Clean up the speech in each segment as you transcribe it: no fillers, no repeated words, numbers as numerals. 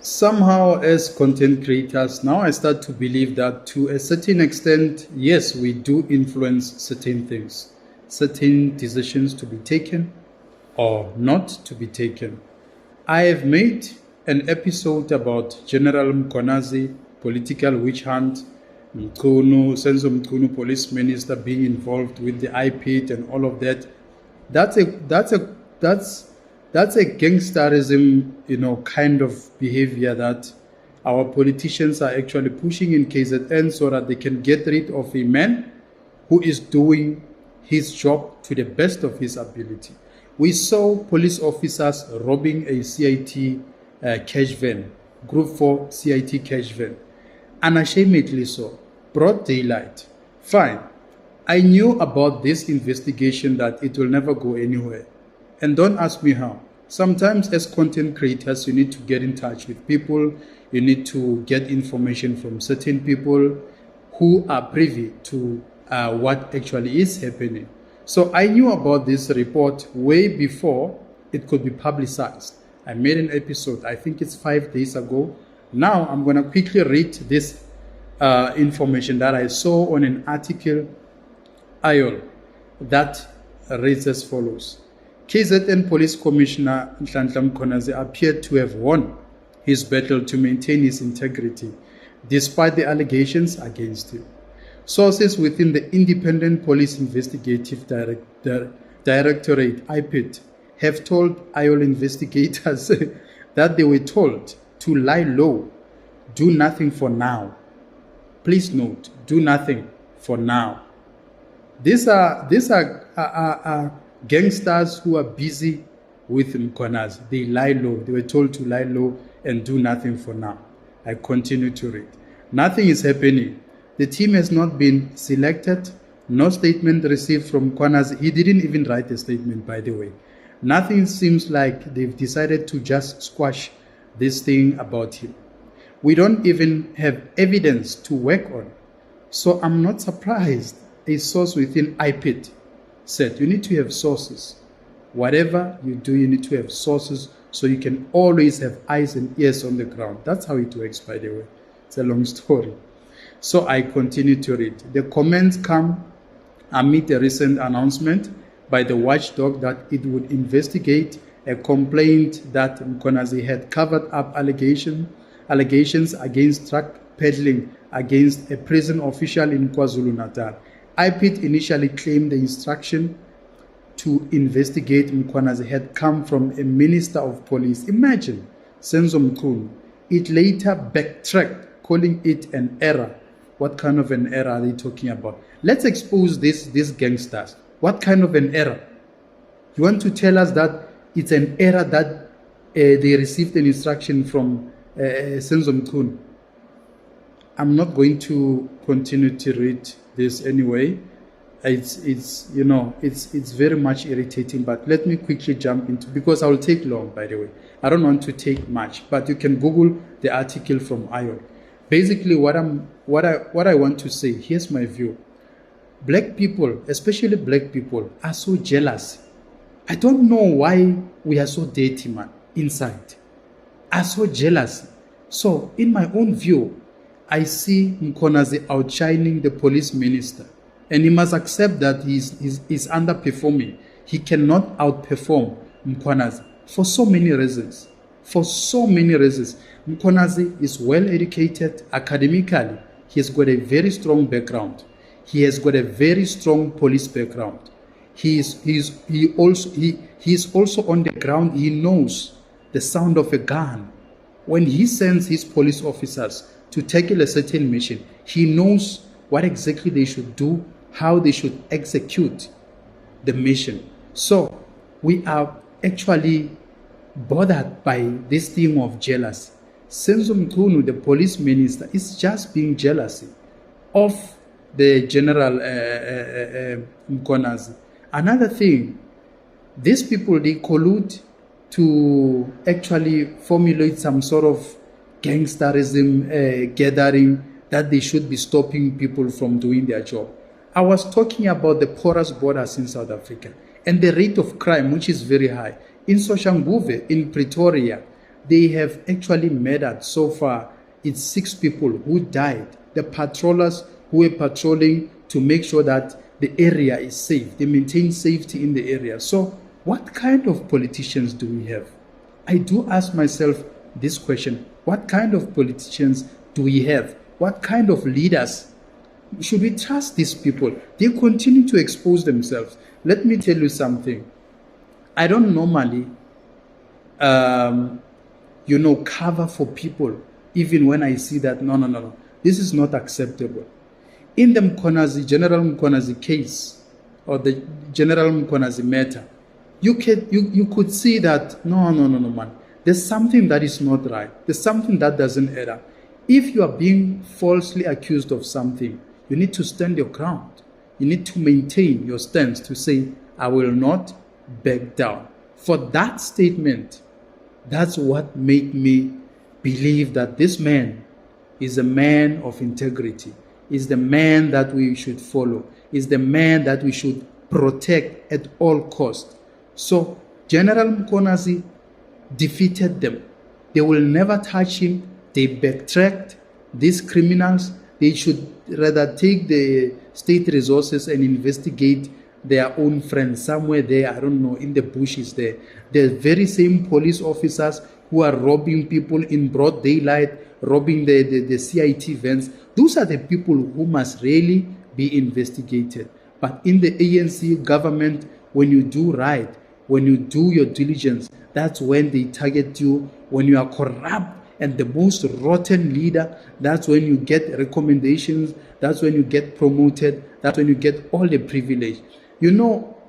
Somehow, as content creators, now I start to believe that to a certain extent, yes, we do influence certain things, certain decisions to be taken or not to be taken. I have made an episode about General Mkhwanazi, political witch hunt, Mkhunu, Senzo MCHUNU, police minister being involved with the IPID and all of that. That's a gangsterism, kind of behavior that our politicians are actually pushing in KZN so that they can get rid of a man who is doing his job to the best of his ability. We saw police officers robbing a CIT cash van, Group 4 CIT cash van. Unashamedly so, broad daylight. Fine. I knew about this investigation that it will never go anywhere. And don't ask me how. Sometimes as content creators, you need to get in touch with people. You need to get information from certain people who are privy to what actually is happening. So I knew about this report way before it could be publicized. I made an episode, I think it's 5 days ago. Now I'm going to quickly read this information that I saw on an article, IOL, that reads as follows. KZN Police Commissioner Mkheanazi appeared to have won his battle to maintain his integrity, despite the allegations against him. Sources within the Independent Police Investigative Directorate, IPID, have told IOL investigators that they were told to lie low, do nothing for now. Please note, do nothing for now. These are gangsters who are busy with Mkhwanazi. They lie low. They were told to lie low and do nothing for now. I continue to read. Nothing is happening. The team has not been selected. No statement received from Mkhwanazi. He didn't even write a statement, by the way. Nothing seems like they've decided to just squash this thing about him. We don't even have evidence to work on. So I'm not surprised. A source within IPID said, you need to have sources. Whatever you do, you need to have sources so you can always have eyes and ears on the ground. That's how it works, by the way. It's a long story. So I continue to read. The comments come amid a recent announcement by the watchdog that it would investigate a complaint that Mkhwanazi had covered up allegations against drug peddling against a prison official in KwaZulu-Natal. IPID initially claimed the instruction to investigate Mkhwanazi had come from a minister of police. Imagine, Senzo MCHUNU. It later backtracked, calling it an error. What kind of an error are they talking about? Let's expose these gangsters. What kind of an error? You want to tell us that it's an error that they received an instruction from Senzo MCHUNU? I'm not going to continue to read this anyway. It's very much irritating, but let me quickly jump into, because I will take long, by the way. I don't want to take much, but you can Google the article from IOL. Basically, what I want to say, here's my view. Black people, especially black people, are so jealous. I don't know why we are so dirty, man, inside. Are so jealous. So, in my own view, I see Mkhwanazi outshining the police minister. And he must accept that he's underperforming. He cannot outperform Mkhwanazi for so many reasons. For so many reasons. Mkhwanazi is well educated academically. He has got a very strong background. He has got a very strong police background. He is also on the ground. He knows the sound of a gun. When he sends his police officers to tackle a certain mission, he knows what exactly they should do, how they should execute the mission. So we are actually bothered by this theme of jealousy. Senzo MCHUNU, the police minister, is just being jealous of the General Mkhwanazi. Another thing, these people, they collude to actually formulate some sort of gangsterism gathering that they should be stopping people from doing their job. I was talking about the porous borders in South Africa and the rate of crime, which is very high. In Soshanguve, in Pretoria, They have actually murdered so far. It's 6 people who died. The patrollers who were patrolling to make sure that the area is safe. They maintain safety in the area. So what kind of politicians do we have? I do ask myself this question. What kind of politicians do we have? What kind of leaders? Should we trust these people? They continue to expose themselves. Let me tell you something. I don't normally, cover for people, even when I see that, no. This is not acceptable. In the General Mkhwanazi case, or the General Mkhwanazi matter, you could see that, no, man. There's something that is not right. There's something that doesn't add up. If you are being falsely accused of something, you need to stand your ground. You need to maintain your stance to say, I will not back down. For that statement, that's what made me believe that this man is a man of integrity, is the man that we should follow, is the man that we should protect at all costs. So General Mkhwanazi defeated them. They will never touch him. They backtracked. These criminals, they should rather take the state resources and investigate their own friends somewhere there, I don't know, in the bushes there. The very same police officers who are robbing people in broad daylight, robbing the CIT vans, those are the people who must really be investigated. But in the ANC government, when you do right, when you do your diligence, that's when they target you. When you are corrupt and the most rotten leader, that's when you get recommendations, that's when you get promoted, that's when you get all the privilege. You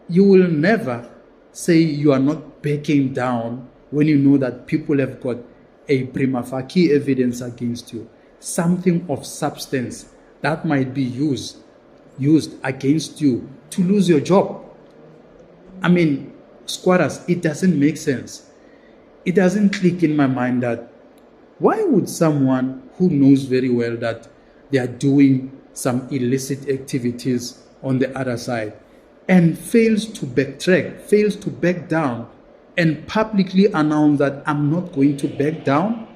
will never say you are not backing down when you know that people have got a prima facie evidence against you, something of substance that might be used against you to lose your job. I mean, squatters, it doesn't make sense. It doesn't click in my mind that why would someone who knows very well that they are doing some illicit activities on the other side and fails to backtrack, fails to back down, and publicly announce that I'm not going to back down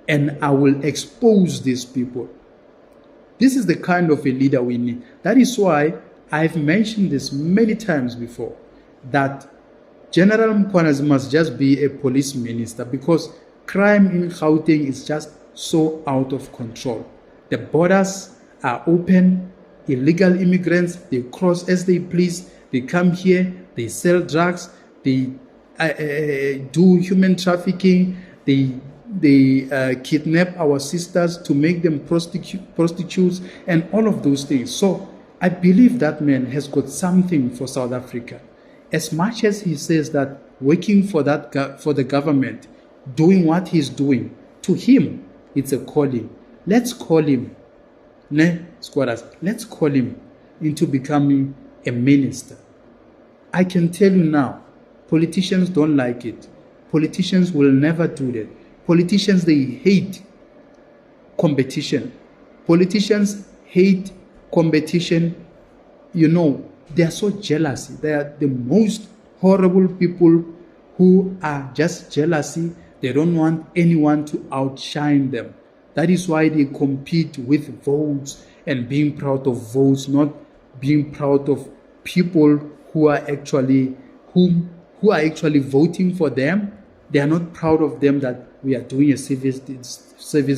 and I will expose these people? This is the kind of a leader we need. That is why I've mentioned this many times before, that General Mkhwanazi must just be a police minister, because crime in Gauteng is just so out of control. The borders are open. Illegal immigrants, they cross as they please. They come here, they sell drugs, they do human trafficking, they kidnap our sisters to make them prostitutes, and all of those things. So I believe that man has got something for South Africa. As much as he says that working for the government, doing what he's doing, to him, it's a calling. Let's call him, squatters, let's call him into becoming a minister. I can tell you now, politicians don't like it. Politicians will never do that. Politicians, they hate competition. Politicians hate competition. They are so jealous. They are the most horrible people who are just jealousy. They don't want anyone to outshine them. That is why they compete with votes and being proud of votes, not being proud of people who are actually voting for them. They are not proud of them, that we are doing a service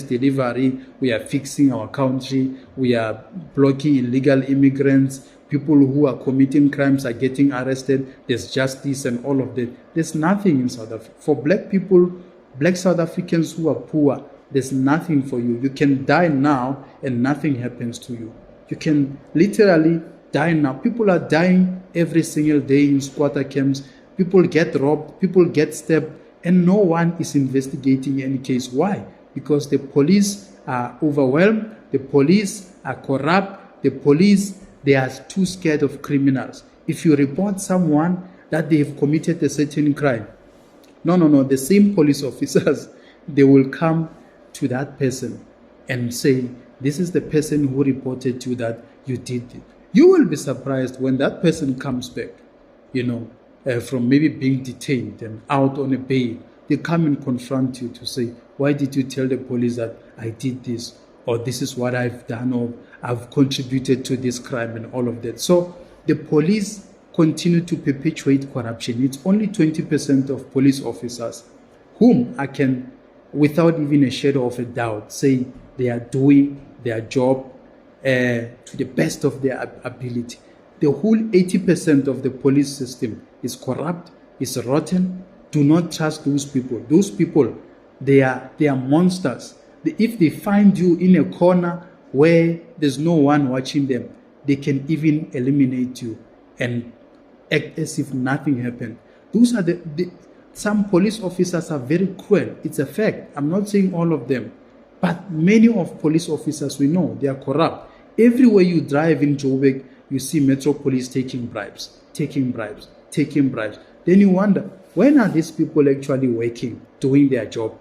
delivery, we are fixing our country, we are blocking illegal immigrants, people who are committing crimes are getting arrested, there's justice and all of that. There's nothing in South Africa. For black people, black South Africans who are poor, there's nothing for you. You can die now and nothing happens to you. You can literally die now. People are dying every single day in squatter camps. People get robbed, people get stabbed, and no one is investigating any case. Why? Because the police are overwhelmed, the police are corrupt, the police, they are too scared of criminals. If you report someone that they have committed a certain crime, no, the same police officers, they will come to that person and say, this is the person who reported to you that you did it. You will be surprised when that person comes back, from maybe being detained and out on a bail they come and confront you to say, why did you tell the police that I did this, or this is what I've done, or I've contributed to this crime and all of that. So the police continue to perpetuate corruption. It's only 20% of police officers whom I can, without even a shadow of a doubt, say they are doing their job to the best of their ability. The whole 80% of the police system is corrupt, is rotten. Do not trust those people. Those people, they are monsters. If they find you in a corner where there's no one watching them, they can even eliminate you and act as if nothing happened. Those are some police officers are very cruel. It's a fact. I'm not saying all of them, but many of police officers we know, they are corrupt. Everywhere you drive in Joburg, you see Metro Police taking bribes. Then you wonder, when are these people actually working, doing their job?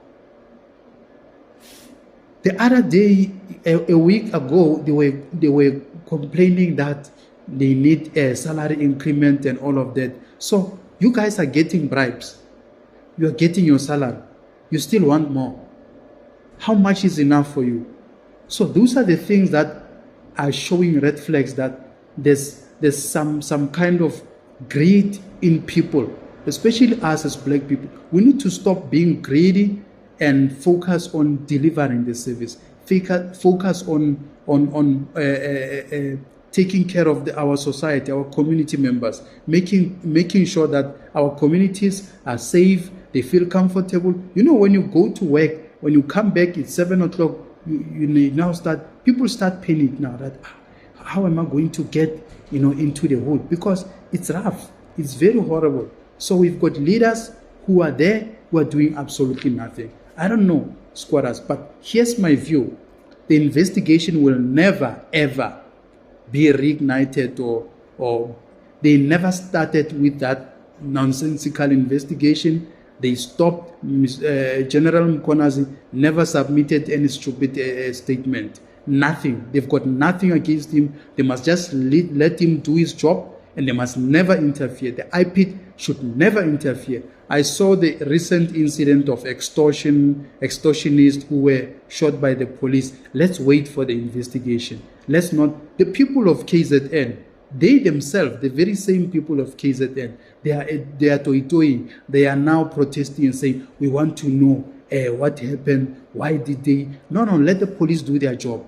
The other day, a week ago, they were complaining that they need a salary increment and all of that. So you guys are getting bribes. You are getting your salary. You still want more. How much is enough for you? So those are the things that are showing red flags that there's some kind of greed in people, especially us as black people. We need to stop being greedy and focus on delivering the service. Focus on taking care of our society, our community members, making sure that our communities are safe, they feel comfortable. You know, when you go to work, when you come back, it's 7 o'clock, people start panic now that, how am I going to get, into the hood? Because it's rough. It's very horrible. So we've got leaders who are there, who are doing absolutely nothing. I don't know, squatters, but here's my view. The investigation will never, ever be reignited or they never started with that nonsensical investigation. They stopped. General Mkhwanazi never submitted any stupid statement. Nothing. They've got nothing against him. They must just let him do his job, and they must never interfere. The IPID should never interfere. I saw the recent incident of extortionists who were shot by the police. Let's wait for the investigation. Let's not. The people of KZN, they themselves, the very same people of KZN, they are toy-toying. They are now protesting and saying, we want to know what happened. Why did they? No, let the police do their job.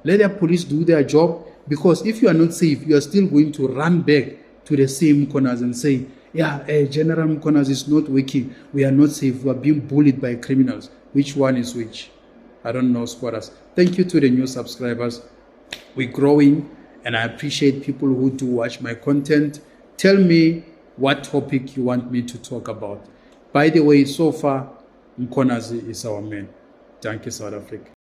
Let the police do their job, because if you are not safe, you are still going to run back to the same corners and say, General Mkhwanazi is not working. We are not safe. We are being bullied by criminals. Which one is which? I don't know, squatters. Thank you to the new subscribers. We're growing, and I appreciate people who do watch my content. Tell me what topic you want me to talk about. By the way, so far, Mkhwanazi is our man. Thank you, South Africa.